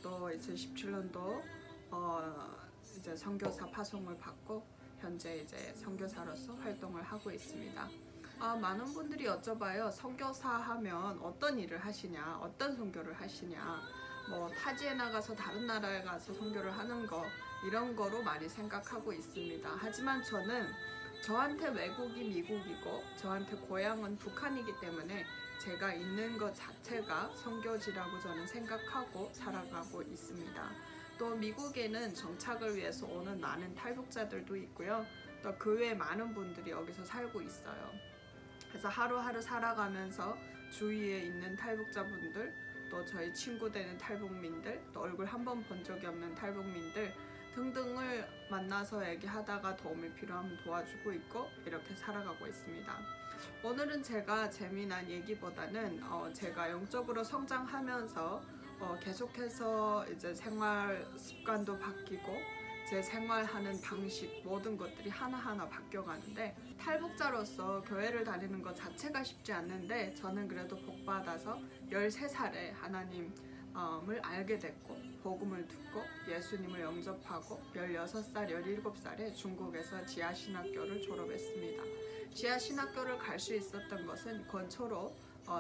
또 2017년도 이제 선교사 파송을 받고 현재 이제 선교사로서 활동을 하고 있습니다. 많은 분들이 여쭤봐요. 선교사 하면 어떤 일을 하시냐, 어떤 선교를 하시냐, 뭐 타지에 나가서 다른 나라에 가서 선교를 하는 거, 이런 거로 많이 생각하고 있습니다. 하지만 저한테 외국이 미국이고 저한테 고향은 북한이기 때문에 제가 있는 것 자체가 선교지라고 저는 생각하고 살아가고 있습니다. 또 미국에는 정착을 위해서 오는 많은 탈북자들도 있고요. 또 그 외에 많은 분들이 여기서 살고 있어요. 그래서 하루하루 살아가면서 주위에 있는 탈북자분들, 또 저희 친구 되는 탈북민들, 또 얼굴 한 번 본 적이 없는 탈북민들 등등을 만나서 얘기하다가 도움이 필요하면 도와주고 있고 이렇게 살아가고 있습니다. 오늘은 제가 재미난 얘기보다는 제가 영적으로 성장하면서 계속해서 이제 생활 습관도 바뀌고 제 생활하는 방식, 모든 것들이 하나하나 바뀌어가는데, 탈북자로서 교회를 다니는 것 자체가 쉽지 않는데 저는 그래도 복받아서 13살에 하나님을 알게 됐고 복음을 듣고 예수님을 영접하고 16살, 17살에 중국에서 지하신학교를 졸업했습니다. 지하신학교를 갈 수 있었던 것은 권초로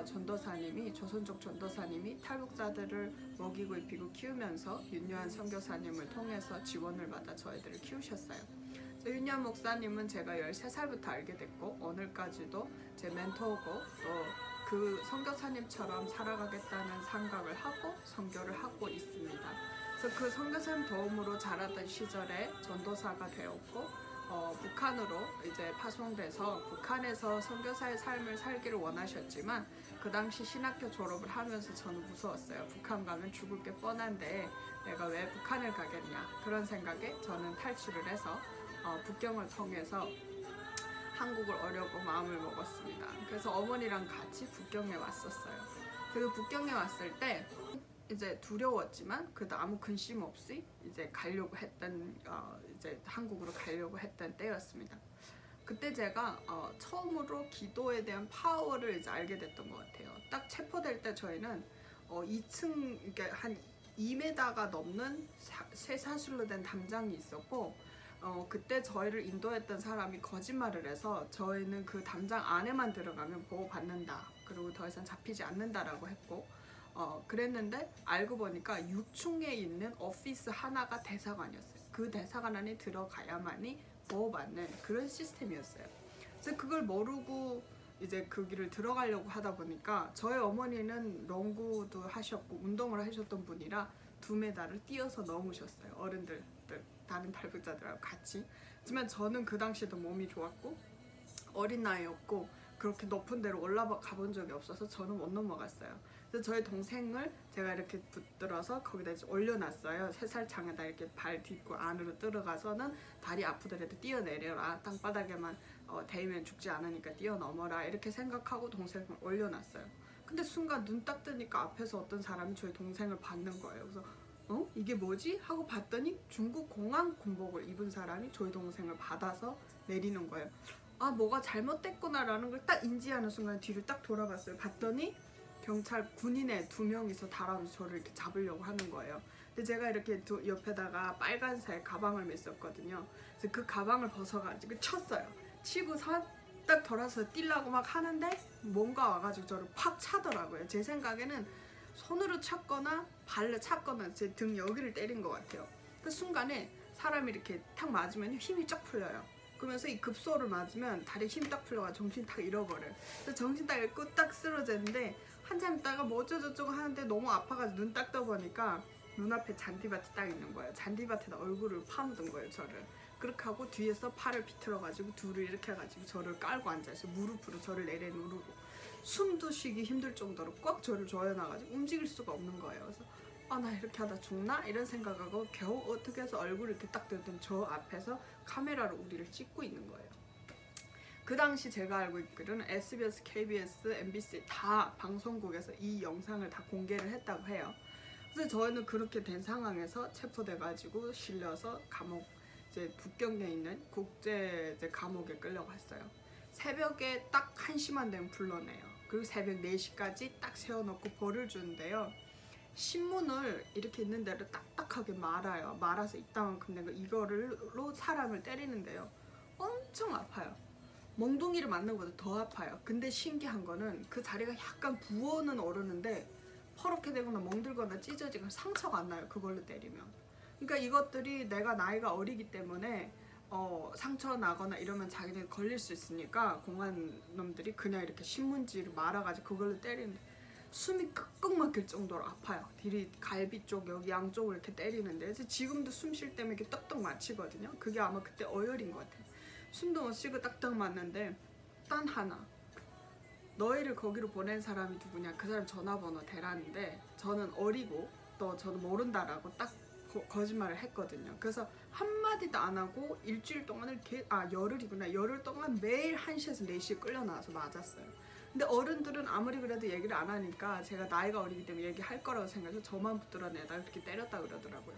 전도사님이, 조선족 전도사님이 탈북자들을 먹이고 입히고 키우면서 윤요한 선교사님을 통해서 지원을 받아 저희들을 키우셨어요. 윤요한 목사님은 제가 13살부터 알게 됐고 오늘까지도 제 멘토고 또 그 선교사님처럼 살아가겠다는 생각을 하고 선교를 하고 있습니다. 그래서 그 선교사님 도움으로 자라던 시절에 전도사가 되었고 북한으로 이제 파송돼서 북한에서 선교사의 삶을 살기를 원하셨지만 그 당시 신학교 졸업을 하면서 저는 무서웠어요. 북한 가면 죽을 게 뻔한데 내가 왜 북한을 가겠냐, 그런 생각에 저는 탈출을 해서 북경을 통해서 한국을 오려고 마음을 먹었습니다. 그래서 어머니랑 같이 북경에 왔었어요. 그리고 북경에 왔을 때 이제 두려웠지만 그래도 아무 근심 없이 이제 가려고 했던 이제 한국으로 가려고 했던 때였습니다. 그때 제가 처음으로 기도에 대한 파워를 이제 알게 됐던 것 같아요. 딱 체포될 때 저희는 2층, 그러니까 한 2m가 넘는 쇠사슬로 된 담장이 있었고 그때 저희를 인도했던 사람이 거짓말을 해서 저희는 그 담장 안에만 들어가면 보호받는다, 그리고 더 이상 잡히지 않는다라고 했고 그랬는데 알고 보니까 6층에 있는 오피스 하나가 대사관이었어요. 그 대사관 안에 들어가야만이 보호받는 그런 시스템이었어요. 그래서 그걸 모르고 이제 그 길을 들어가려고 하다 보니까 저희 어머니는 농구도 하셨고 운동을 하셨던 분이라 2m를 뛰어서 넘으셨어요. 어른들, 다른 탈북자들하고 같이. 하지만 저는 그 당시에도 몸이 좋았고 어린 나이였고 그렇게 높은 데로 올라가 본 적이 없어서 저는 못 넘어갔어요. 그래서 저희 동생을 제가 이렇게 붙들어서 거기다 이제 올려놨어요. 쇠살창에다 이렇게 발 딛고 안으로 들어가서는 다리 아프더라도 뛰어내려라, 땅바닥에만 대이면 죽지 않으니까 뛰어넘어라, 이렇게 생각하고 동생을 올려놨어요. 근데 순간 눈 딱 뜨니까 앞에서 어떤 사람이 저희 동생을 받는 거예요. 그래서 이게 뭐지? 하고 봤더니 중국 공안 군복을 입은 사람이 저희 동생을 받아서 내리는 거예요. 뭐가 잘못됐구나 라는 걸 딱 인지하는 순간 뒤를 딱 돌아봤어요. 봤더니 경찰 군인의 2명이서 달아오면서 저를 이렇게 잡으려고 하는 거예요. 근데 제가 이렇게 옆에다가 빨간색 가방을 맸었거든요. 그래서 그 가방을 벗어가지고 쳤어요. 치고서 딱 돌아서 뛰려고 막 하는데 뭔가 와가지고 저를 팍 차더라고요. 제 생각에는 손으로 찼거나 발로 찼거나 제 등 여기를 때린 것 같아요. 그 순간에 사람이 이렇게 탁 맞으면 힘이 쫙 풀려요. 그러면서 이 급소를 맞으면 다리에 힘 딱 풀려가 정신 딱 잃어버려요. 그래서 정신 딱 잃고 딱 쓰러졌는데 한참 있다가 뭐 어쩌고저쩌고 하는데 너무 아파가지고 눈 딱 떠보니까 눈앞에 잔디밭이 딱 있는 거예요. 잔디밭에다 얼굴을 파묻은 거예요, 저를. 그렇게 하고 뒤에서 팔을 비틀어가지고 둘을 이렇게 해가지고 저를 깔고 앉아서 무릎으로 저를 내려누르고 숨도 쉬기 힘들 정도로 꽉 저를 조여놔가지고 움직일 수가 없는 거예요. 그래서 나 이렇게 하다 죽나? 이런 생각하고 겨우 어떻게 해서 얼굴을 이렇게 딱 들던 저 앞에서 카메라로 우리를 찍고 있는 거예요. 그 당시 제가 알고 있기로는 SBS, KBS, MBC 다 방송국에서 이 영상을 다 공개를 했다고 해요. 그래서 저희는 그렇게 된 상황에서 체포돼가지고 실려서 감옥, 이제 북경에 있는 국제 감옥에 끌려갔어요. 새벽에 딱 1시만 되면 불러내요. 그리고 새벽 4시까지 딱 세워놓고 벌을 주는데요. 신문을 이렇게 있는 데를 딱딱하게 말아요. 말아서 이따만큼 내가 이거로 사람을 때리는데요. 엄청 아파요. 멍둥이를 맞는 것보다 더 아파요. 근데 신기한 거는 그 자리가 약간 부어는 오르는데 퍼렇게 되거나 멍들거나 찢어지거나 상처가 안 나요. 그걸로 때리면. 그러니까 이것들이 내가 나이가 어리기 때문에 상처 나거나 이러면 자기네 걸릴 수 있으니까 공안 놈들이 그냥 이렇게 신문지를 말아가지고 그걸로 때리는데 숨이 끄끄 막힐 정도로 아파요. 뒤리 갈비 쪽 여기 양쪽을 이렇게 때리는데 그래서 지금도 숨 쉴 때면 이렇게 떡떡 맞히거든요. 그게 아마 그때 어혈인 것 같아요. 숨도 못 쉬고 딱딱 맞는데 단 하나, 너희를 거기로 보낸 사람이 누구냐, 그 사람 전화번호 대라는데 저는 어리고 또 저는 모른다라고 딱 거짓말을 했거든요. 그래서 한마디도 안 하고 일주일 동안을 열흘이구나. 열흘 동안 매일 1시에서 4시에 끌려 나와서 맞았어요. 근데 어른들은 아무리 그래도 얘기를 안 하니까 제가 나이가 어리기 때문에 얘기할 거라고 생각해서 저만 붙들어내다 이렇게 때렸다 그러더라고요.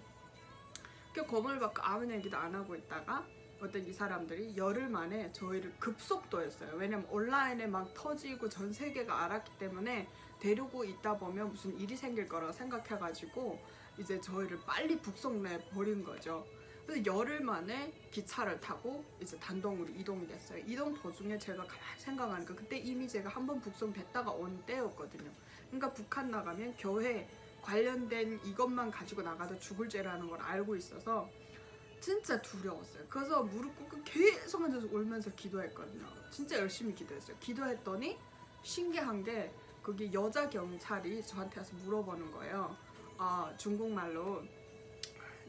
그 검을 받고 아무 얘기도 안 하고 있다가 어떤 이 사람들이 열흘 만에 저희를 급속도했어요. 왜냐면 온라인에 막 터지고 전 세계가 알았기 때문에 데리고 있다 보면 무슨 일이 생길 거라고 생각해가지고 이제 저희를 빨리 북송내 버린 거죠. 그래서 열흘 만에 기차를 타고 이제 단동으로 이동이 됐어요. 이동 도중에 제가 가만히 생각하니까 그때 이미 제가 한번 북송됐다가 온 때였거든요. 그러니까 북한 나가면 교회 관련된 이것만 가지고 나가도 죽을 죄라는 걸 알고 있어서 진짜 두려웠어요. 그래서 무릎 꿇고 계속 앉아서 울면서 기도했거든요. 진짜 열심히 기도했어요. 기도했더니 신기한 게 거기 여자 경찰이 저한테 와서 물어보는 거예요. 중국말로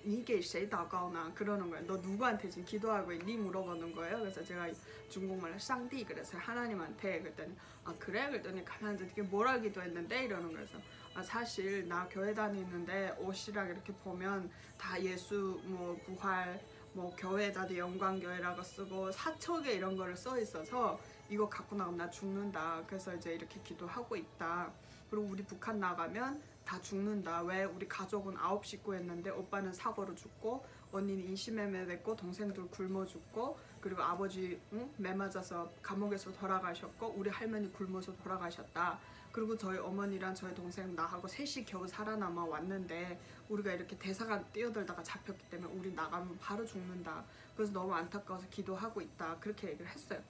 이게 谁祷告呢? 그러는 거예요. 너 누구한테 지금 기도하고 있니? 물어보는 거예요. 그래서 제가 중국말로 쌍디 그래서 하나님한테 그랬더니 그래? 그랬더니 가만히 이렇게 뭐라 기도했는데? 이러는 거예요. 그래서 사실 나 교회 다니는데 옷이랑 이렇게 보면 다 예수 뭐 부활 뭐 교회에다도 영광교회라고 쓰고 사척에 이런 거를 써 있어서 이거 갖고 나가면 나 죽는다. 그래서 이제 이렇게 기도하고 있다. 그리고 우리 북한 나가면 다 죽는다. 왜? 우리 가족은 9식구였는데 오빠는 사고로 죽고 언니는 인신매매 됐고 동생들 굶어 죽고 그리고 아버지 매 맞아서 감옥에서 돌아가셨고 우리 할머니 굶어서 돌아가셨다. 그리고 저희 어머니랑 저희 동생 나하고 셋이 겨우 살아남아 왔는데 우리가 이렇게 대사관 뛰어들다가 잡혔기 때문에 우리 나가면 바로 죽는다. 그래서 너무 안타까워서 기도하고 있다. 그렇게 얘기를 했어요.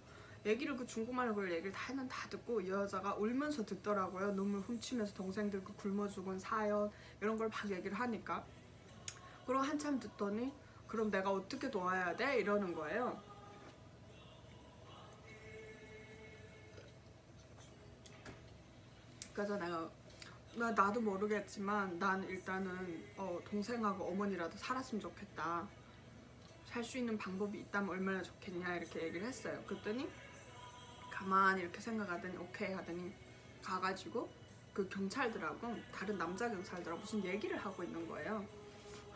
얘기를 그 중국말로 그걸 얘기를 다 했는데 다 듣고 이 여자가 울면서 듣더라고요. 눈물 훔치면서 동생들 그 굶어 죽은 사연 이런 걸 막 얘기를 하니까. 그리고 한참 듣더니 그럼 내가 어떻게 도와야 돼? 이러는 거예요. 그래서 내가 나도 모르겠지만 난 일단은 동생하고 어머니라도 살았으면 좋겠다. 살 수 있는 방법이 있다면 얼마나 좋겠냐 이렇게 얘기를 했어요. 그랬더니 가만히 이렇게 생각하더니 오케이 하더니 가가지고 그 경찰들하고 다른 남자 경찰들하고 무슨 얘기를 하고 있는 거예요.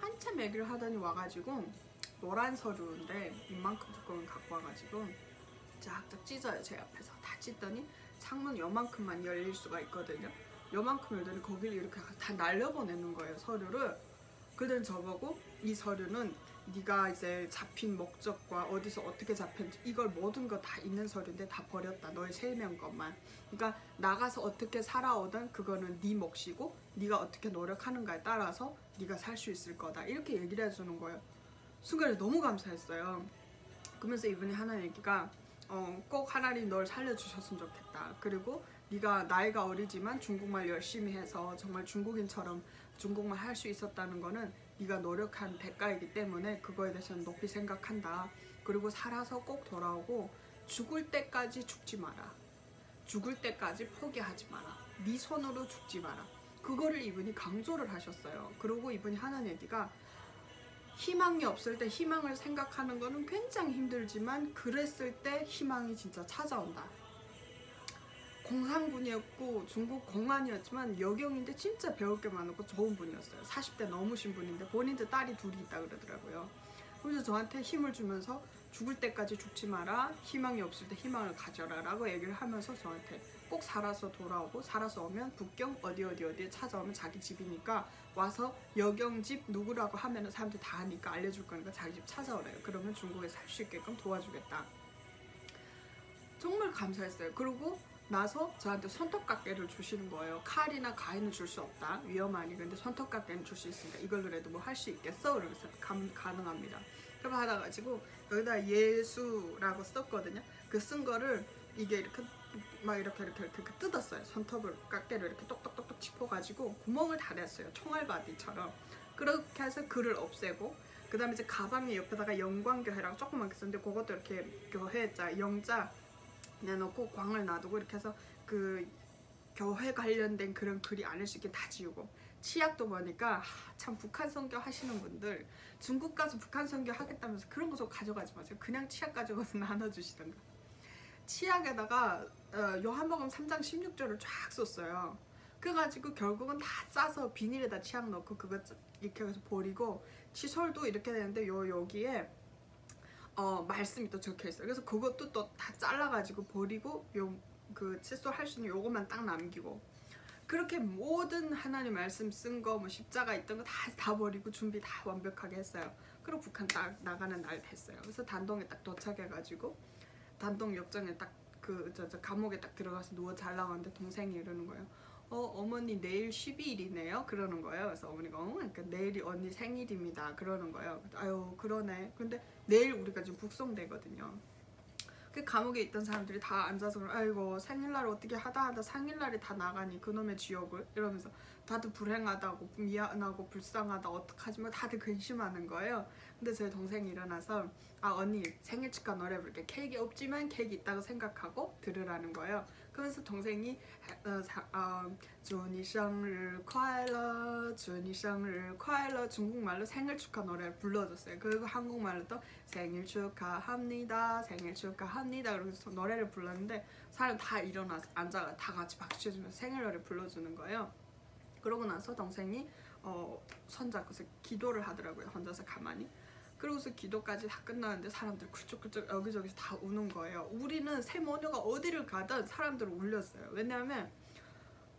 한참 얘기를 하더니 와가지고 노란 서류인데 이만큼 두꺼운 갖고 와가지고 쫙쫙 찢어요. 제 앞에서 다 찢더니 창문 요만큼만 열릴 수가 있거든요. 요만큼 열더니 거기를 이렇게 다 날려보내는 거예요. 서류를. 그들은 저보고 이 서류는 네가 이제 잡힌 목적과 어디서 어떻게 잡혔는지 이걸 모든 거 다 있는 서류인데 다 버렸다. 너의 실명 것만. 그러니까 나가서 어떻게 살아오든 그거는 네 몫이고 네가 어떻게 노력하는가에 따라서 네가 살 수 있을 거다. 이렇게 얘기를 해주는 거예요. 순간에 너무 감사했어요. 그러면서 이분이 하는 얘기가 꼭 하나님 널 살려주셨으면 좋겠다. 그리고 네가 나이가 어리지만 중국말 열심히 해서 정말 중국인처럼 중국말 할 수 있었다는 거는 네가 노력한 대가이기 때문에 그거에 대해서는 높이 생각한다. 그리고 살아서 꼭 돌아오고 죽을 때까지 죽지 마라. 죽을 때까지 포기하지 마라. 네 손으로 죽지 마라. 그거를 이분이 강조를 하셨어요. 그리고 이분이 하는 얘기가 희망이 없을 때 희망을 생각하는 거는 굉장히 힘들지만 그랬을 때 희망이 진짜 찾아온다. 공산군이었고 중국 공안이었지만 여경인데 진짜 배울 게 많고 좋은 분이었어요. 40대 넘으신 분인데 본인도 딸이 둘이 있다 그러더라고요. 그래서 저한테 힘을 주면서 죽을 때까지 죽지 마라. 희망이 없을 때 희망을 가져라 라고 얘기를 하면서 저한테 꼭 살아서 돌아오고 살아서 오면 북경 어디에 찾아오면 자기 집이니까 와서 여경집 누구라고 하면 사람들 다 아니까 알려줄 거니까 자기 집 찾아오래요. 그러면 중국에 살 수 있게끔 도와주겠다. 정말 감사했어요. 그리고 나서 저한테 손톱깎이를 주시는 거예요. 칼이나 가위는 줄 수 없다, 위험하니. 근데 손톱깎이는 줄 수 있으니까 이걸로라도 뭐 할 수 있겠어? 이러면서 가능합니다. 그럼 받아가지고 여기다 예수라고 썼거든요. 그 쓴 거를 이게 이렇게 막 이렇게 뜯었어요. 손톱을 깎개로 이렇게 똑똑똑똑 짚어가지고 구멍을 다 냈어요. 총알바디처럼. 그렇게 해서 글을 없애고, 그 다음에 이제 가방에 옆에다가 영광교회랑 조그맣게 썼는데 그것도 이렇게 교회자 영자 내놓고 광을 놔두고 이렇게 해서 그 교회 관련된 그런 글이 아닐 수 있게 다 지우고, 치약도 보니까 참 북한 선교 하시는 분들 중국 가서 북한 선교 하겠다면서 그런 거 좀 가져가지 마세요. 그냥 치약 가져가서 나눠주시던가. 치약에다가 요한복음 3장 16절을 쫙 썼어요. 그래가지고 결국은 다 짜서 비닐에다 치약 넣고 그거 이렇게 해서 버리고, 칫솔도 이렇게 되는데 여기에 말씀이 또 적혀 있어요. 그래서 그것도 또 다 잘라가지고 버리고, 그 칫솔 할 수 있는 요것만 딱 남기고, 그렇게 모든 하나님 말씀 쓴 거, 뭐 십자가 있던 거 다 버리고 준비 다 완벽하게 했어요. 그리고 북한 딱 나가는 날 됐어요. 그래서 단동에 딱 도착해가지고 단동 역정에 딱 그 감옥에 딱 들어가서 누워 자려고 하는데 동생이 이러는 거예요. 어머니 내일 12일이네요 그러는 거예요. 그래서 어머니가 그러니까 내일이 언니 생일입니다 그러는 거예요. 아유 그러네. 근데 내일 우리가 지금 북송되거든요. 그 감옥에 있던 사람들이 다 앉아서 아이고 생일날 어떻게 하다 생일날이 다 나가니 그놈의 지옥을, 이러면서 다들 불행하다고 미안하고 불쌍하다 어떡하지 뭐 다들 근심하는 거예요. 근데 제 동생이 일어나서 언니 생일 축하 노래 부를게. 케이크 없지만 케이크 있다고 생각하고 들으라는 거예요. 그러면서 동생이祝你生日快乐祝你生日快乐 중국말로 생일 축하 노래를 불러줬어요. 그리고 한국말로 또 생일 축하합니다 생일 축하합니다 그러면서 노래를 불렀는데 사람 다 일어나서 앉아가 다 같이 박수쳐주면서 생일 노래 불러주는 거예요. 그러고 나서 동생이 손잡고서 기도를 하더라고요. 혼자서 가만히. 그러고서 기도까지 다 끝나는데 사람들 굴쩍굴쩍 여기저기서 다 우는 거예요. 우리는 새 모녀가 어디를 가든 사람들을 울렸어요. 왜냐하면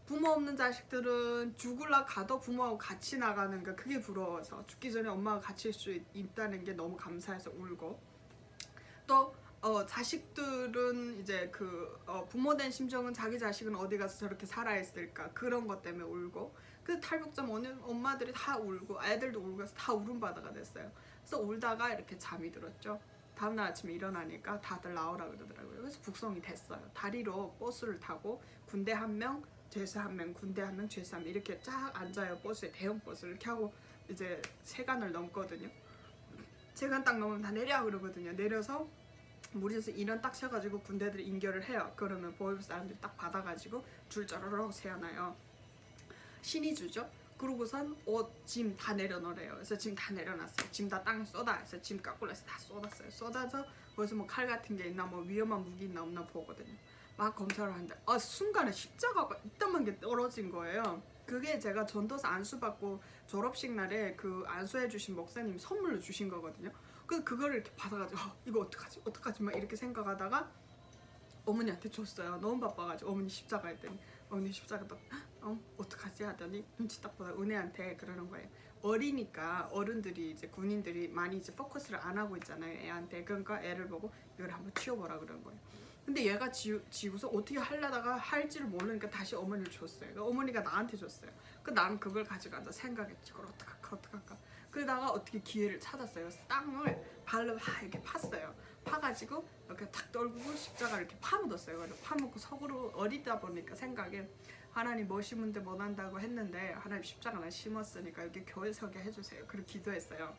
부모 없는 자식들은 죽을라 가도 부모하고 같이 나가는 거, 그게 부러워서 죽기 전에 엄마가 같이 있을 수 있다는 게 너무 감사해서 울고, 또 자식들은 이제 부모 된 심정은 자기 자식은 어디 가서 저렇게 살아있을까 그런 것 때문에 울고, 그 탈북자 엄마들이 다 울고 애들도 울고 해서 다 울음바다가 됐어요. 그래서 울다가 이렇게 잠이 들었죠. 다음날 아침에 일어나니까 다들 나오라 그러더라고요. 그래서 북송이 됐어요. 다리로 버스를 타고 군대 한 명, 죄수 한 명, 군대 한 명, 죄수 한 명 이렇게 쫙 앉아요. 버스에 대형 버스를 이렇게 하고 이제 세간을 넘거든요. 세간 딱 넘으면 다 내려 그러거든요. 내려서 무리에서 인원 딱 세가지고 군대들이 인결을 해요. 그러면 보이브 사람들이 딱 받아가지고 줄 짜르르 세워놔요. 신이 주죠. 그러고선 옷, 짐 다 내려놓으래요. 그래서 짐 다 내려놨어요. 짐 다 땅에 쏟아. 그래서 짐 까꿀러서 다 쏟았어요. 쏟아서 거기서 뭐 칼 같은 게 있나 뭐 위험한 무기 있나 없나 보거든요. 막 검사를 하는데 순간에 십자가가 이딴만 게 떨어진 거예요. 그게 제가 전도사 안수받고 졸업식 날에 그 안수해주신 목사님 선물로 주신 거거든요. 그래서 그거를 이렇게 받아가지고 이거 어떡하지 막 이렇게 생각하다가 어머니한테 줬어요. 너무 바빠가지고 어머니 십자가 했더니 어머니 십자가 또 어떡하지 하더니 눈치 딱 보다 은혜한테 그러는 거예요. 어리니까 어른들이 이제 군인들이 많이 이제 포커스를 안 하고 있잖아요 애한테. 그러니까 애를 보고 이걸 한번 치워보라 그런 거예요. 근데 얘가 지우서 어떻게 하려다가 할지를 모르니까 다시 어머니를 줬어요. 그러니까 어머니가 나한테 줬어요. 난 그걸 가지고 앉아 생각했지. 그걸 어떡할까. 그러다가 어떻게 기회를 찾았어요. 그래서 땅을 발로 이렇게 팠어요. 파가지고 이렇게 탁 떨구고 십자가를 이렇게 파묻었어요. 그래서 파묻고 속으로 어리다 보니까 생각에 하나님 뭐 심은데 못한다고 했는데 하나님 십자가나 심었으니까 여기 교회 서게 해주세요. 그렇게 기도했어요.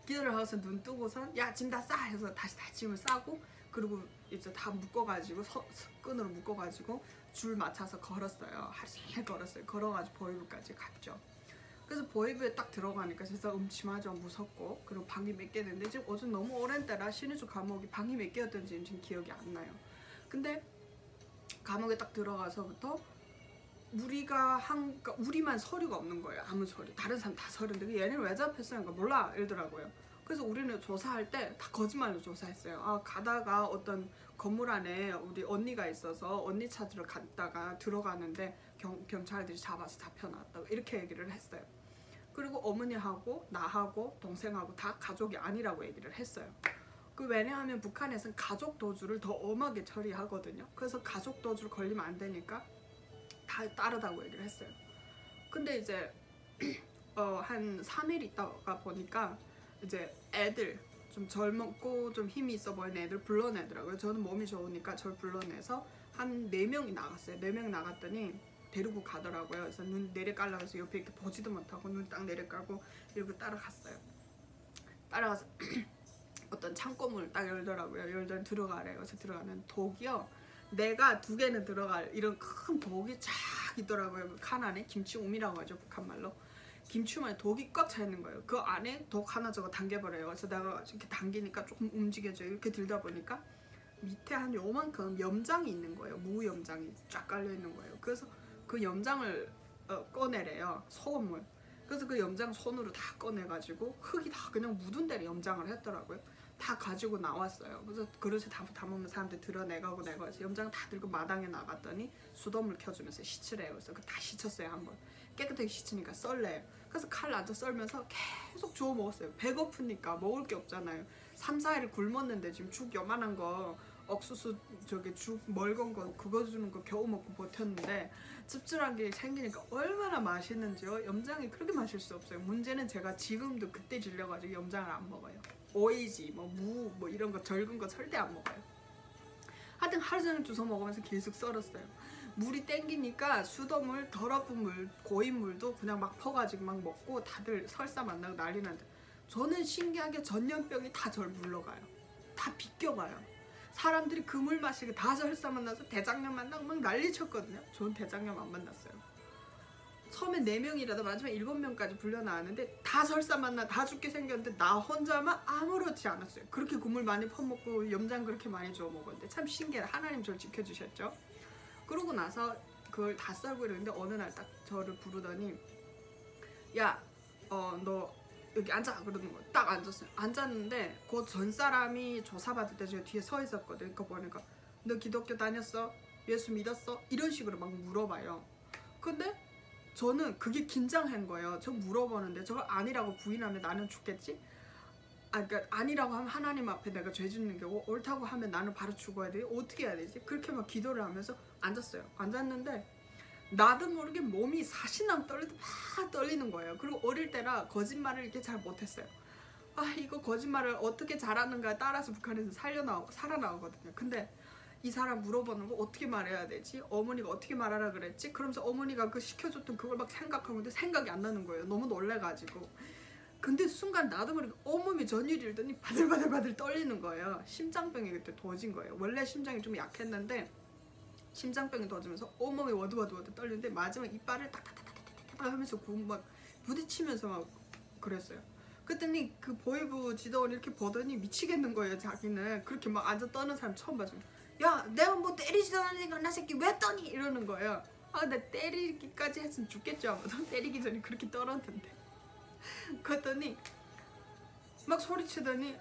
기도를 하고서 눈 뜨고선 야 짐 다 싸 해서 다시 다 짐을 싸고, 그리고 이제 다 묶어가지고 끈으로 묶어가지고 줄 맞춰서 걸었어요. 하루 종일 걸었어요. 걸어가지고 보이브까지 갔죠. 그래서 보이브에 딱 들어가니까 진짜 음침하죠. 무섭고. 그리고 방이 몇 개였는데 지금 어제 너무 오랜 때라 신의주 감옥이 방이 몇 개였던지는 지금 기억이 안 나요. 근데 감옥에 딱 들어가서부터 우리만 서류가 없는 거예요. 아무 서류. 다른 사람 다 서류인데 얘네는 왜 잡혔어요? 그러니까 몰라 이러더라고요. 그래서 우리는 조사할 때 다 거짓말로 조사했어요. 가다가 어떤 건물 안에 우리 언니가 있어서 언니 찾으러 갔다가 들어가는데 경찰들이 잡아서 잡혀놨다고 이렇게 얘기를 했어요. 그리고 어머니하고 나하고 동생하고 다 가족이 아니라고 얘기를 했어요. 그 왜냐하면 북한에서는 가족 도주를 더 엄하게 처리하거든요. 그래서 가족 도주 걸리면 안 되니까 다 따르다고 얘기를 했어요. 근데 이제 한 3일 있다가 보니까 이제 애들 좀 젊고 좀 힘이 있어 보이는 애들 불러내더라고요. 저는 몸이 좋으니까 저를 불러내서 한 4명이 나갔어요. 4명 나갔더니 데리고 가더라고요. 그래서 눈 내려깔라고 해서 옆에 이렇게 보지도 못하고 눈 딱 내려깔고 이렇게 따라갔어요. 따라가서 어떤 창고문을 딱 열더라고요. 열더니 들어가래요. 그래서 들어가면 독이요. 내가 2개는 들어갈 이런 큰 독이 쫙 있더라고요. 그 칸 안에 김치움이라고 하죠. 북한말로. 김치움에 독이 꽉 차 있는 거예요. 그 안에 독 하나 저거 당겨버려요. 그래서 내가 이렇게 당기니까 조금 움직여져요. 이렇게 들다 보니까 밑에 한 요만큼 염장이 있는 거예요. 무염장이 쫙 깔려 있는 거예요. 그래서 그 염장을 꺼내래요. 소금물. 그래서 그 염장 손으로 다 꺼내가지고 흙이 다 그냥 묻은 데를 염장을 했더라고요. 다 가지고 나왔어요. 그래서 그릇에 담으면 사람들 들어내가고 내가 염장 다 들고 마당에 나갔더니 수돗물 켜주면서 씻으래요. 그래서 다 씻었어요. 한번 깨끗하게 씻으니까 썰래요. 그래서 칼 앉아 썰면서 계속 주워 먹었어요. 배고프니까 먹을 게 없잖아요. 3, 4일 굶었는데 지금 죽 요만한 거 옥수수 저기 죽 멀건 거 그거 주는 거 겨우 먹고 버텼는데 씁쓸한 게 생기니까 얼마나 맛있는지요. 염장이 그렇게 맛있을 수 없어요. 문제는 제가 지금도 그때 질려가지고 염장을 안 먹어요. 오이지, 무, 이런 거 절근 거 절대 안 먹어요. 하여튼 하루 종일 주워 먹으면서 계속 썰었어요. 물이 땡기니까 수돗물, 더러운 물, 고인 물도 그냥 막 퍼가지고 막 먹고 다들 설사 만나고 난리 난데 저는 신기하게 전염병이 다 절 물러가요. 다 비껴가요. 사람들이 그 물 마시고 다 설사 만나서 대장염 만나고 막 난리 쳤거든요. 저는 대장염 안 만났어요. 처음에 4명이라도 마지막에 7명까지 불려나왔는데 다 설사 만나 다 죽게 생겼는데 나 혼자만 아무렇지 않았어요. 그렇게 국물 많이 퍼먹고 염장 그렇게 많이 주워 먹었는데 참 신기해요. 하나님 저를 지켜주셨죠. 그러고 나서 그걸 다 썰고 이러는데 어느 날 딱 저를 부르더니 야, 너 여기 앉아 그러는 거예요. 딱 앉았어요. 앉았는데 그 전 사람이 조사받을 때 제가 뒤에 서 있었거든요. 그거 보니까 너 기독교 다녔어? 예수 믿었어? 이런 식으로 막 물어봐요. 근데 저는 그게 긴장한 거예요. 저 물어보는데 저걸 아니라고 부인하면 나는 죽겠지? 그러니까 아니라고 하면 하나님 앞에 내가 죄 짓는 거고 옳다고 하면 나는 바로 죽어야 돼. 어떻게 해야 되지? 그렇게 막 기도를 하면서 앉았어요. 앉았는데 나도 모르게 몸이 사시나무 떨리듯 막 떨리는 거예요. 그리고 어릴 때라 거짓말을 이렇게 잘 못했어요. 이거 거짓말을 어떻게 잘하는가에 따라서 북한에서 살아나오거든요. 근데 이 사람 물어보는 거 어떻게 말해야 되지? 어머니가 어떻게 말하라 그랬지? 그러면서 어머니가 그 시켜줬던 그걸 막 생각하고 있는데 생각이 안 나는 거예요. 너무 놀래가지고. 근데 순간 나도 모르게 온몸이 전율이 일더니 바들바들 떨리는 거예요. 심장병이 그때 도진 거예요. 원래 심장이 좀 약했는데 심장병이 도지면서 온몸이 워드워드 떨리는데 마지막 이빨을 딱딱딱딱딱 하면서 막 부딪히면서 막 그랬어요. 그랬더니 그 보이부 지도원 이렇게 보더니 미치겠는 거예요. 자기는 그렇게 막 앉아 떠는 사람 처음 봐서 야 내가 뭐 때리지도 않으니까 나 새끼 왜 떠니 이러는 거예요. 나 때리기까지 했으면 죽겠죠. 아무도 때리기 전에 그렇게 떨었는데 그랬더니 막 소리치더니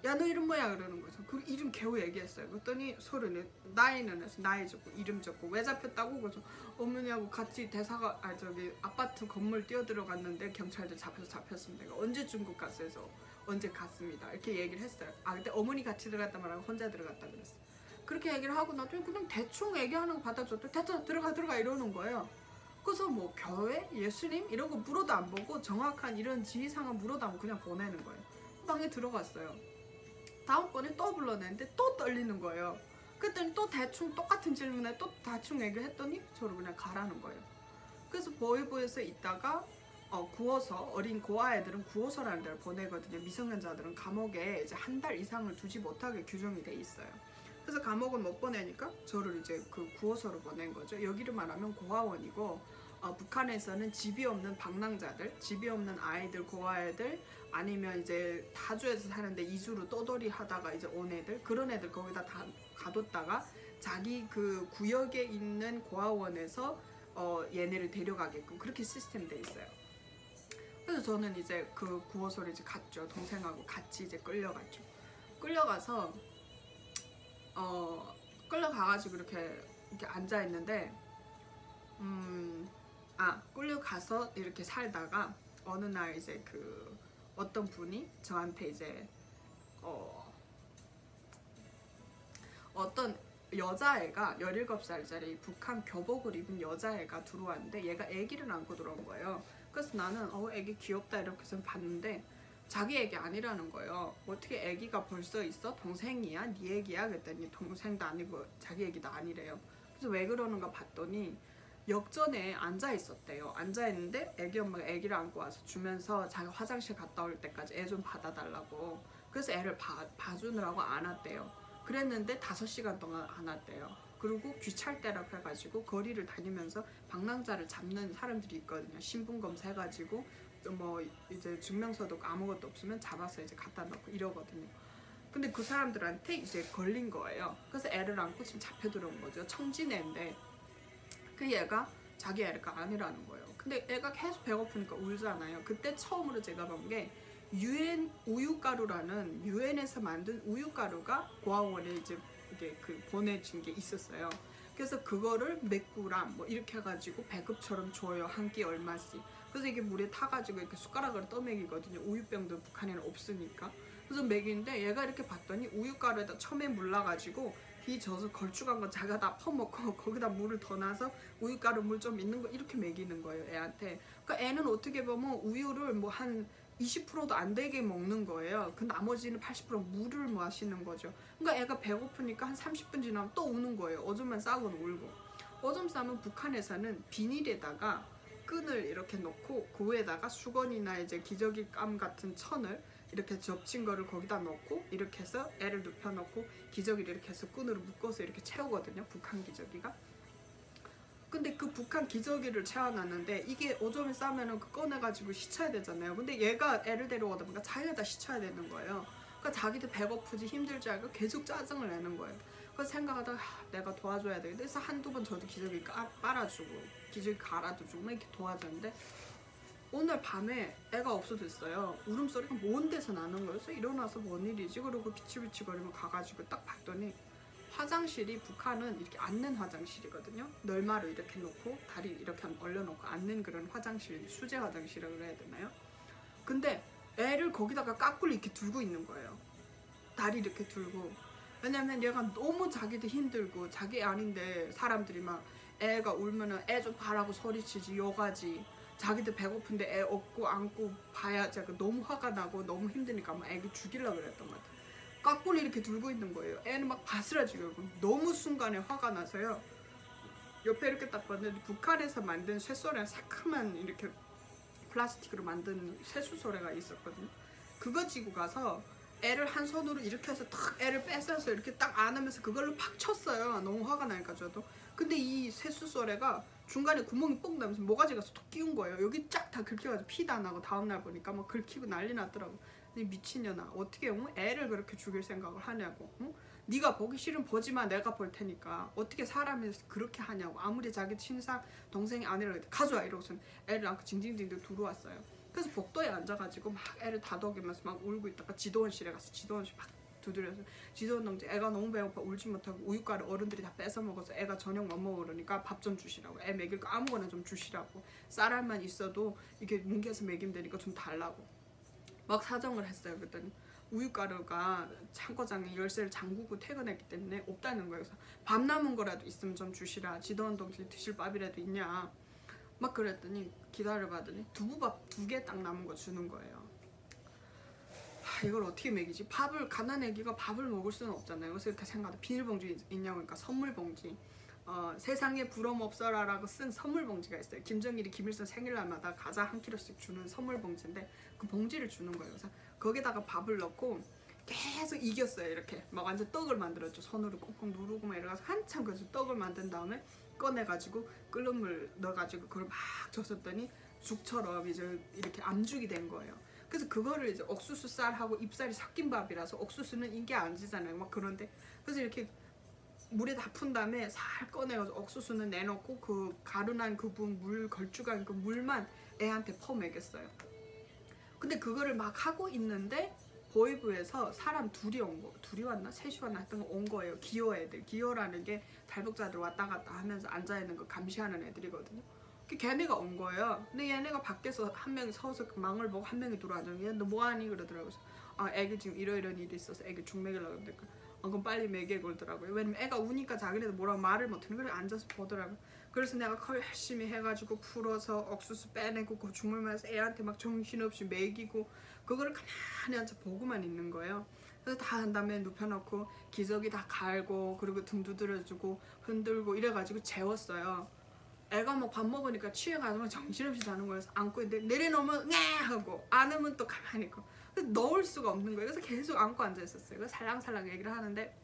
야 너 이름 뭐야 그러는 거죠. 그 이름 겨우 얘기했어요. 그랬더니 소리는 나이는 해서 나이 적고 이름 적고 왜 잡혔다고. 그래서 어머니하고 같이 대사가 아파트 건물 뛰어들어갔는데 경찰들 잡혔습니다. 내가 언제 중국 갔어요? 그래서 언제 갔습니다. 이렇게 얘기를 했어요. 그때 어머니 같이 들어갔다 말하고 혼자 들어갔다 그랬어. 그렇게 얘기를 하고 나중에 그냥 대충 얘기하는 거 받아줬더니 대충 들어가 이러는 거예요. 그래서 뭐 교회, 예수님 이런 거 물어도 안 보고 정확한 이런 지휘상을 물어도 안 보고 그냥 보내는 거예요. 방에 들어갔어요. 다음번에 또 불러내는데 또 떨리는 거예요. 그랬더니 또 대충 똑같은 질문에 또 대충 얘기를 했더니 저를 그냥 가라는 거예요. 그래서 보이부에서 있다가 구호소, 어린 고아애들은 구호소라는 데를 보내거든요. 미성년자들은 감옥에 이제 한 달 이상을 두지 못하게 규정이 돼 있어요. 그래서 감옥은 못 보내니까 저를 이제 그 구호소로 보낸 거죠. 여기를 말하면 고아원이고 북한에서는 집이 없는 방랑자들, 집이 없는 아이들, 고아애들 아니면 이제 타주에서 사는데 이주로 떠돌이 하다가 이제 온 애들 그런 애들 거기다 다 가뒀다가 자기 그 구역에 있는 고아원에서 얘네를 데려가게끔 그렇게 시스템 돼 있어요. 그래서 저는 이제 그 구호소를 이제 갔죠. 동생하고 같이 이제 끌려갔죠. 끌려가서 끌려가가지고 이렇게 앉아 있는데 끌려가서 이렇게 살다가 어느 날 이제 그 어떤 분이 저한테 이제 어떤 여자애가 17살짜리 북한 교복을 입은 여자애가 들어왔는데 얘가 애기를 안고 들어온 거예요. 그래서 나는 애기 귀엽다 이렇게 해서 봤는데 자기 애기 아니라는 거예요. 어떻게 애기가 벌써 있어? 동생이야? 네 애기야? 그랬더니 동생도 아니고 자기 애기도 아니래요. 그래서 왜 그러는가 봤더니 역전에 앉아 있었대요. 앉아 있는데 애기 엄마가 애기를 안고 와서 주면서 자기 화장실 갔다 올 때까지 애 좀 받아달라고. 그래서 애를 봐주느라고 안 왔대요. 그랬는데 5시간 동안 안 왔대요. 그리고 귀찰 때라고 해가지고 거리를 다니면서 방랑자를 잡는 사람들이 있거든요. 신분 검사해가지고 뭐 이제 증명서도 아무것도 없으면 잡아서 이제 갖다 놓고 이러거든요. 근데 그 사람들한테 이제 걸린 거예요. 그래서 애를 안고 지금 잡혀 들어온 거죠. 청진애인데 그 얘가 자기 애가 아니라는 거예요. 근데 애가 계속 배고프니까 울잖아요. 그때 처음으로 제가 본 게 유엔 우유가루라는 유엔에서 만든 우유가루가 고아원에 이제 이게 그 보내진 게 있었어요. 그래서 그거를 몇 그램 뭐 이렇게 해가지고 배급처럼 줘요. 한 끼 얼마씩. 그래서 이게 물에 타가지고 이렇게 숟가락으로 떠먹이거든요. 우유병도 북한에는 없으니까. 그래서 먹이는데 얘가 이렇게 봤더니 우유가루에다 처음에 물러가지고 이 젖을 걸쭉한 거 자기가 다 퍼먹고 거기다 물을 더 놔서 우유가루 물 좀 있는 거 이렇게 먹이는 거예요. 애한테. 그러니까 애는 어떻게 보면 우유를 뭐 한 20%도 안 되게 먹는 거예요. 그 나머지는 80% 물을 마시는 거죠. 그러니까 애가 배고프니까 한 30분 지나면 또 우는 거예요. 오줌만 싸고는 울고. 오줌 싸면 북한에서는 비닐에다가 끈을 이렇게 넣고 그 위에다가 수건이나 이제 기저귀감 같은 천을 이렇게 접친 거를 거기다 넣고 이렇게 해서 애를 눕혀놓고 기저귀를 이렇게 해서 끈으로 묶어서 이렇게 채우거든요. 북한 기저귀가. 근데 그 북한 기저귀를 채워놨는데 이게 오줌을 싸면은 그 꺼내가지고 씻어야 되잖아요. 근데 얘가 애를 데려오다 보니까 자기가 다 씻어야 되는 거예요. 그러니까 자기도 배고프지 힘들지 알고 계속 짜증을 내는 거예요. 그래서 생각하다가 내가 도와줘야 되겠다. 그래서 한두 번 저도 기저귀 빨아주고 기저귀 갈아도 주고 막 이렇게 도와줬는데 오늘 밤에 애가 없어졌어요. 울음소리가 먼 데서 나는 거예요. 그래서 일어나서 뭔 일이지? 그러고 비치비치거리면 가가지고 딱 봤더니 화장실이 북한은 이렇게 앉는 화장실이거든요. 널마루 이렇게 놓고 다리 이렇게 올려놓고 앉는 그런 화장실, 수제 화장실이라고 해야 되나요? 근데 애를 거기다가 까꿀 이렇게 들고 있는 거예요. 다리 이렇게 들고. 왜냐면 얘가 너무 자기도 힘들고 자기 아닌데 사람들이 막 애가 울면은 애 좀 봐라고 소리치지 요가지. 자기도 배고픈데 애 업고 안고 봐야 제가 너무 화가 나고 너무 힘드니까 막 애기 죽이려고 그랬던 것 같아요. 까꿀 이렇게 들고 있는 거예요. 애는 막 바스라지고 너무 순간에 화가 나서요. 옆에 이렇게 딱 봤는데 북한에서 만든 쇠소래 새카만 이렇게 플라스틱으로 만든 쇠수소래가 있었거든요. 그거 지고 가서 애를 한 손으로 이렇게 해서 탁 애를 뺏어서 이렇게 딱 안으면서 그걸로 팍 쳤어요. 너무 화가 나니까 저도. 근데 이 쇠수소래가 중간에 구멍이 뽕 나면서 모가지가 톡 끼운 거예요. 여기 쫙 다 긁혀가지고 피도 안 나고 다음날 보니까 막 긁히고 난리 났더라고. 미친년아 어떻게 애를 그렇게 죽일 생각을 하냐고. 네가 보기 싫으면 보지마. 내가 볼 테니까. 어떻게 사람이 그렇게 하냐고. 아무리 자기 친사 동생이 아니라고 해도 가져와 이러고서 애를 안고 징징징 들어왔어요. 그래서 복도에 앉아가지고 막 애를 다독이면서 막 울고 있다가 지도원실에 가서 지도원실 막 두드려서 지도원 동지 애가 너무 배고파 울지 못하고 우유가루 어른들이 다 뺏어 먹어서 애가 저녁 못 먹어 그러니까 밥 좀 주시라고. 애 먹일 거 아무거나 좀 주시라고. 쌀알만 있어도 이렇게 뭉개서 먹이면 되니까 좀 달라고 막 사정을 했어요. 그랬더니 우유가루가 창고장에 열쇠를 잠그고 퇴근했기 때문에 없다는 거예요. 그래서 밥 남은 거라도 있으면 좀 주시라. 지도원 동지 드실 밥이라도 있냐 막 그랬더니 기다려봤더니 두부밥 2개 딱 남은 거 주는 거예요. 이걸 어떻게 먹이지? 밥을 가난 애기가 밥을 먹을 수는 없잖아요. 그래서 이렇게 생각하다 비닐봉지 있냐고 하니까 선물봉지. 세상에 부러움 없어라 라고 쓴 선물봉지가 있어요. 김정일이 김일성 생일날마다 과자 1kg씩 주는 선물봉지인데 그 봉지를 주는 거예요. 그래서 거기다가 밥을 넣고 계속 이겼어요. 이렇게 막 완전 떡을 만들었죠. 손으로 꽁꽁 누르고 막 이래가지고 한참 그래서 떡을 만든 다음에 꺼내가지고 끓는 물 넣어가지고 그걸 막 줬었더니 죽처럼 이제 이렇게 암죽이 된 거예요. 그래서 그거를 이제 옥수수 쌀하고 잎살이 섞인 밥이라서 옥수수는 인게 안 지잖아요. 막 그런데 그래서 이렇게 물에 다 푼 다음에 살 꺼내가지고 옥수수는 내놓고 그 가루난 그 부분 물 걸쭉한 그 물만 애한테 퍼먹였어요. 근데 그거를 막 하고 있는데 보이부에서 사람 둘이 왔나? 셋이 왔나? 하여튼 온 거예요. 기어 애들. 기어라는 게 탈북자들 왔다 갔다 하면서 앉아있는 거 감시하는 애들이거든요. 걔네가 온 거예요. 근데 얘네가 밖에서 한 명이 서서 그 망을 보고 한 명이 들어와서 너 뭐하니 그러더라고요. 아 애기 지금 이런 일이 있어서 애기 죽 먹이려고 그러니까 그럼 빨리 먹여 그러더라고요. 왜냐면 애가 우니까 자기네도 뭐라고 말을 못하는 걸 앉아서 보더라고요. 그래서 내가 그걸 열심히 해가지고 풀어서 옥수수 빼내고 그 죽물 마서 애한테 막 정신없이 먹이고 그거를 가만히 앉아 보고만 있는 거예요. 그래서 다 한 다음에 눕혀놓고 기저귀 다 갈고 그리고 등 두드려주고 흔들고 이래가지고 재웠어요. 애가 막 밥 먹으니까 취해가지고 정신없이 자는 거여서 안고 있는데 내려놓으면 네 하고 안으면 또 가만히 있고 넣을 수가 없는 거예요. 그래서 계속 안고 앉아있었어요. 그래서 살랑살랑 얘기를 하는데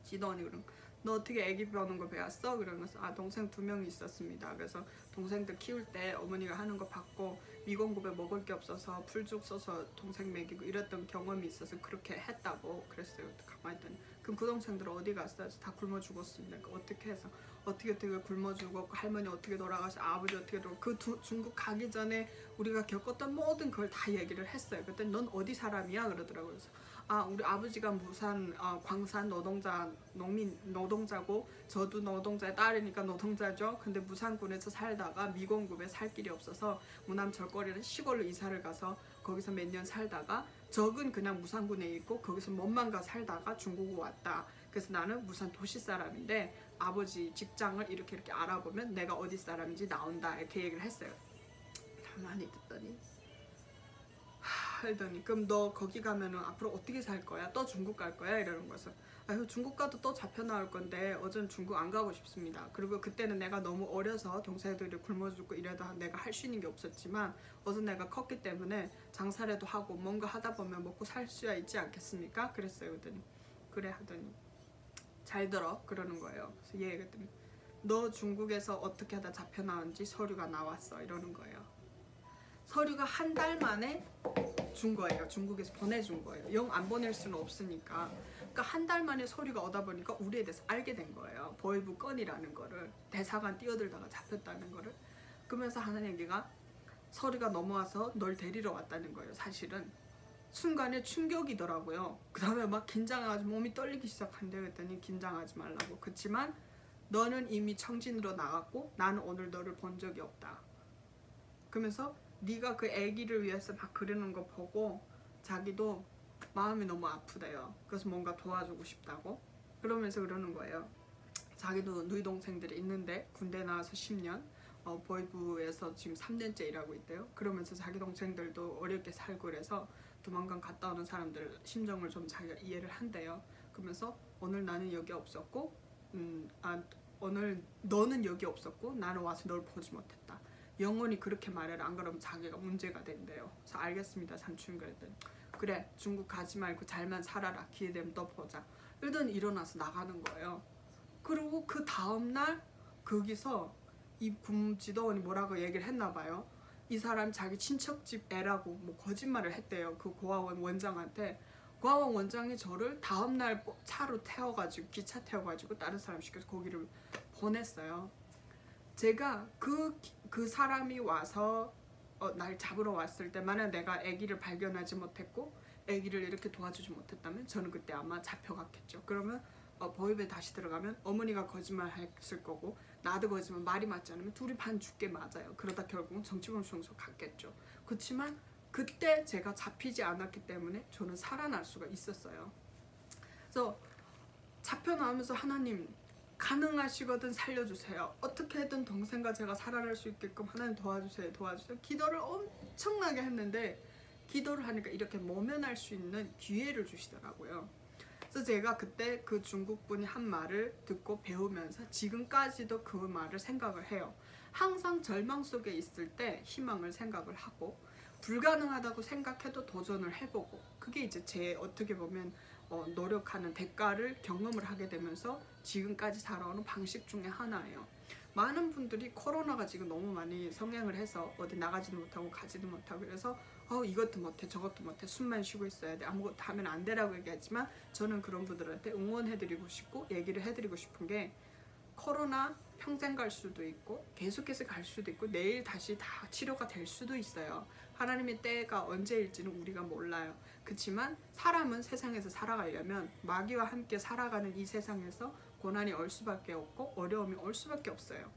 지더니 그럼 너 어떻게 애기 배우는 거 배웠어? 그러면서 아 동생 2명이 있었습니다. 그래서 동생들 키울 때 어머니가 하는 거 봤고 미공급에 먹을 게 없어서 풀죽 써서 동생 먹이고 이랬던 경험이 있어서 그렇게 했다고 그랬어요. 가만히 있더니 그럼 그 동생들은 어디 갔어요? 다 굶어 죽었습니다. 어떻게 해서 어떻게 굶어 죽었고 할머니 어떻게 돌아가서 아버지 어떻게 돌아가고 중국 가기 전에 우리가 겪었던 모든 걸 다 얘기를 했어요. 그때 넌 어디 사람이야? 그러더라고요. 그래서 아 우리 아버지가 무산 광산 노동자고 저도 노동자의 딸이니까 노동자죠. 근데 무산군에서 살다가 미공급에 살 길이 없어서 무남절거리는 시골로 이사를 가서 거기서 몇 년 살다가 적은 그냥 무산군에 있고 거기서 먼만 가 살다가 중국으로 왔다. 그래서 나는 무산 도시 사람인데 아버지 직장을 이렇게 알아보면 내가 어디 사람인지 나온다 이렇게 얘기를 했어요. 가만히 듣더니 하더니 그럼 너 거기 가면은 앞으로 어떻게 살 거야? 또 중국 갈 거야? 이러는 거여서 아유 중국 가도 또 잡혀 나올 건데 어전 중국 안 가고 싶습니다. 그리고 그때는 내가 너무 어려서 동생들이 굶어 죽고 이래도 내가 할 수 있는 게 없었지만 어전 내가 컸기 때문에 장사라도 하고 뭔가 하다 보면 먹고 살 수야 있지 않겠습니까? 그랬어요. 그랬더니 그래 하더니 잘 들어 그러는 거예요. 그래서 얘 그랬더니 너 중국에서 어떻게 하다 잡혀 나온지 서류가 나왔어 이러는 거예요. 서류가 한 달 만에 준 거예요. 중국에서 보내준 거예요. 영 안 보낼 수는 없으니까. 그러니까 한 달 만에 서류가 오다 보니까 우리에 대해서 알게 된 거예요. 보이부 건이라는 거를 대사관 뛰어들다가 잡혔다는 거를. 그러면서 하는 얘기가 서류가 넘어와서 널 데리러 왔다는 거예요. 사실은 순간에 충격이더라고요. 그 다음에 막 긴장해가지고 몸이 떨리기 시작한대. 그랬더니 긴장하지 말라고. 그렇지만 너는 이미 청진으로 나갔고 나는 오늘 너를 본 적이 없다. 그러면서 네가 그 아기를 위해서 막 그리는 거 보고 자기도 마음이 너무 아프대요. 그래서 뭔가 도와주고 싶다고 그러면서 그러는 거예요. 자기도 누이 동생들이 있는데 군대 나와서 10년 보이부에서 지금 3년째 일하고 있대요. 그러면서 자기 동생들도 어렵게 살고 그래서 도망간 갔다 오는 사람들 심정을 좀 자기가 이해를 한대요. 그러면서 오늘 나는 여기 없었고 오늘 너는 여기 없었고 나는 와서 널 보지 못했다. 영원히 그렇게 말해라. 안 그러면 자기가 문제가 된대요. 그래서 알겠습니다 삼촌 그랬더니 그래 중국 가지 말고 잘만 살아라. 기회되면 또 보자. 이러더니 일어나서 나가는 거예요. 그리고 그 다음날 거기서 이 군지도원이 뭐라고 얘기를 했나 봐요. 이 사람 자기 친척집 애라고 뭐 거짓말을 했대요. 그 고아원 원장한테. 고아원 원장이 저를 다음날 차로 태워가지고 기차 태워가지고 다른 사람 시켜서 거기를 보냈어요. 제가 그 사람이 와서 날 잡으러 왔을 때만은 내가 아기를 발견하지 못했고 아기를 이렇게 도와주지 못했다면 저는 그때 아마 잡혀갔겠죠. 그러면 보육에 다시 들어가면 어머니가 거짓말 했을 거고 나도 거짓말 말이 맞지 않으면 둘이 반 죽게 맞아요. 그러다 결국은 정치범수용소 갔겠죠. 그렇지만 그때 제가 잡히지 않았기 때문에 저는 살아날 수가 있었어요. 그래서 잡혀 나오면서 하나님 가능하시거든 살려주세요. 어떻게든 동생과 제가 살아날 수 있게끔 하나님 도와주세요. 도와주세요. 기도를 엄청나게 했는데 기도를 하니까 이렇게 모면할 수 있는 기회를 주시더라고요. 그래서 제가 그때 그 중국분이 한 말을 듣고 배우면서 지금까지도 그 말을 생각을 해요. 항상 절망 속에 있을 때 희망을 생각을 하고 불가능하다고 생각해도 도전을 해보고 그게 이제 제 어떻게 보면 노력하는 대가를 경험을 하게 되면서 지금까지 살아오는 방식 중에 하나예요. 많은 분들이 코로나가 지금 너무 많이 성행을 해서 어디 나가지도 못하고 가지도 못하고 그래서 이것도 못해 저것도 못해 숨만 쉬고 있어야 돼 아무것도 하면 안 되라고 얘기하지만 저는 그런 분들한테 응원해드리고 싶고 얘기를 해드리고 싶은 게 코로나 평생 갈 수도 있고 계속해서 갈 수도 있고 내일 다시 다 치료가 될 수도 있어요. 하나님의 때가 언제일지는 우리가 몰라요. 그렇지만 사람은 세상에서 살아가려면 마귀와 함께 살아가는 이 세상에서 고난이 올 수밖에 없고 어려움이 올 수밖에 없어요.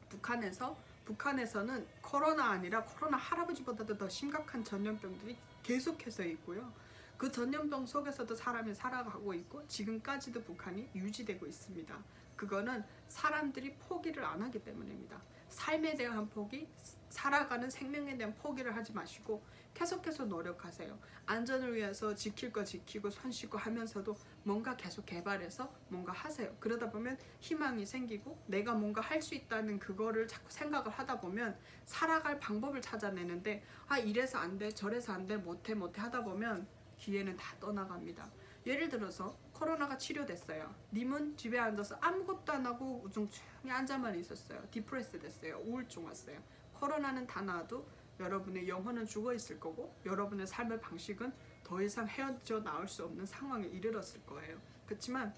북한에서 북한에서는 코로나 아니라 코로나 할아버지보다도 더 심각한 전염병들이 계속해서 있고요. 그 전염병 속에서도 사람이 살아가고 있고 지금까지도 북한이 유지되고 있습니다. 그거는 사람들이 포기를 안 하기 때문입니다. 삶에 대한 포기, 살아가는 생명에 대한 포기를 하지 마시고 계속해서 노력하세요. 안전을 위해서 지킬 거 지키고 손 씻고 하면서도 뭔가 계속 개발해서 뭔가 하세요. 그러다 보면 희망이 생기고 내가 뭔가 할 수 있다는 그거를 자꾸 생각을 하다 보면 살아갈 방법을 찾아내는데 이래서 안 돼, 저래서 안 돼, 못해 하다 보면 기회는 다 떠나갑니다. 예를 들어서 코로나가 치료됐어요. 님은 집에 앉아서 아무것도 안 하고 우중충이 앉아만 있었어요. 디프레스 됐어요. 우울증 왔어요. 코로나는 다 나아도 여러분의 영혼은 죽어 있을 거고 여러분의 삶의 방식은 더 이상 헤어져 나올 수 없는 상황에 이르렀을 거예요. 그렇지만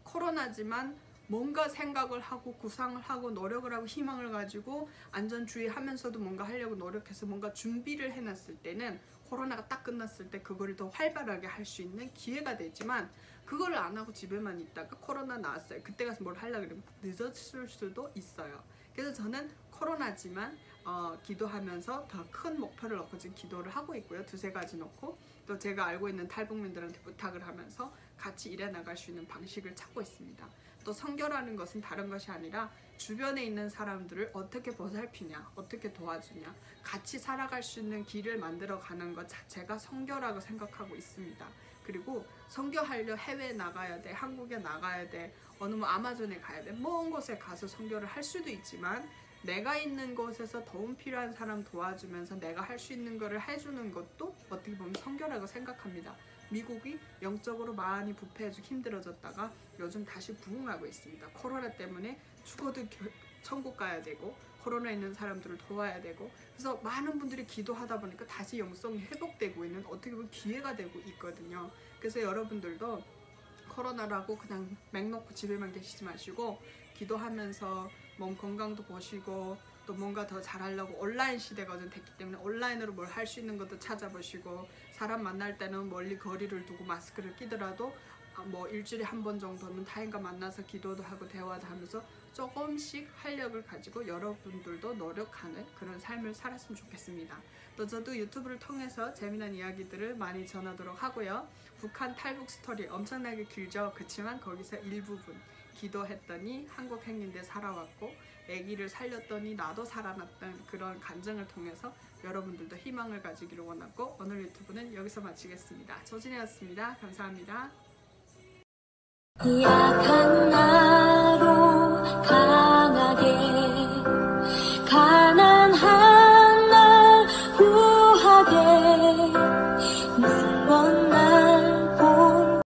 코로나지만 뭔가 생각을 하고 구상을 하고 노력을 하고 희망을 가지고 안전주의하면서도 뭔가 하려고 노력해서 뭔가 준비를 해놨을 때는 코로나가 딱 끝났을 때 그거를 더 활발하게 할 수 있는 기회가 되지만 그거를 안 하고 집에만 있다가 코로나 나왔어요. 그때 가서 뭘 하려고 그러면 늦었을 수도 있어요. 그래서 저는 코로나지만 기도하면서 더 큰 목표를 놓고 지금 기도를 하고 있고요. 2-3가지 놓고 또 제가 알고 있는 탈북민들한테 부탁을 하면서 같이 일해 나갈 수 있는 방식을 찾고 있습니다. 또 선교라는 것은 다른 것이 아니라 주변에 있는 사람들을 어떻게 보살피냐, 어떻게 도와주냐, 같이 살아갈 수 있는 길을 만들어 가는 것 자체가 선교라고 생각하고 있습니다. 그리고 선교하려 해외에 나가야 돼, 한국에 나가야 돼, 어느 아마존에 가야 돼, 먼 곳에 가서 선교를 할 수도 있지만 내가 있는 곳에서 도움 필요한 사람 도와주면서 내가 할 수 있는 거를 해주는 것도 어떻게 보면 선교라고 생각합니다. 미국이 영적으로 많이 부패해지고 힘들어졌다가 요즘 다시 부흥하고 있습니다. 코로나 때문에 죽어도 천국 가야 되고 코로나 있는 사람들을 도와야 되고 그래서 많은 분들이 기도하다 보니까 다시 영성이 회복되고 있는 어떻게 보면 기회가 되고 있거든요. 그래서 여러분들도 코로나라고 그냥 맹 놓고 집에만 계시지 마시고 기도하면서 몸 건강도 보시고 또 뭔가 더 잘하려고 온라인 시대가 됐기 때문에 온라인으로 뭘 할 수 있는 것도 찾아보시고 사람 만날 때는 멀리 거리를 두고 마스크를 끼더라도 뭐 일주일에 한 번 정도는 타인과 만나서 기도도 하고 대화도 하면서 조금씩 활력을 가지고 여러분들도 노력하는 그런 삶을 살았으면 좋겠습니다. 또 저도 유튜브를 통해서 재미난 이야기들을 많이 전하도록 하고요. 북한 탈북 스토리 엄청나게 길죠. 그렇지만 거기서 일부분 기도했더니 한국 행인대 살아왔고 아기를 살렸더니 나도 살아났던 그런 감정을 통해서 여러분들도 희망을 가지기를 원하고 오늘 유튜브는 여기서 마치겠습니다. 조진혜였습니다. 감사합니다.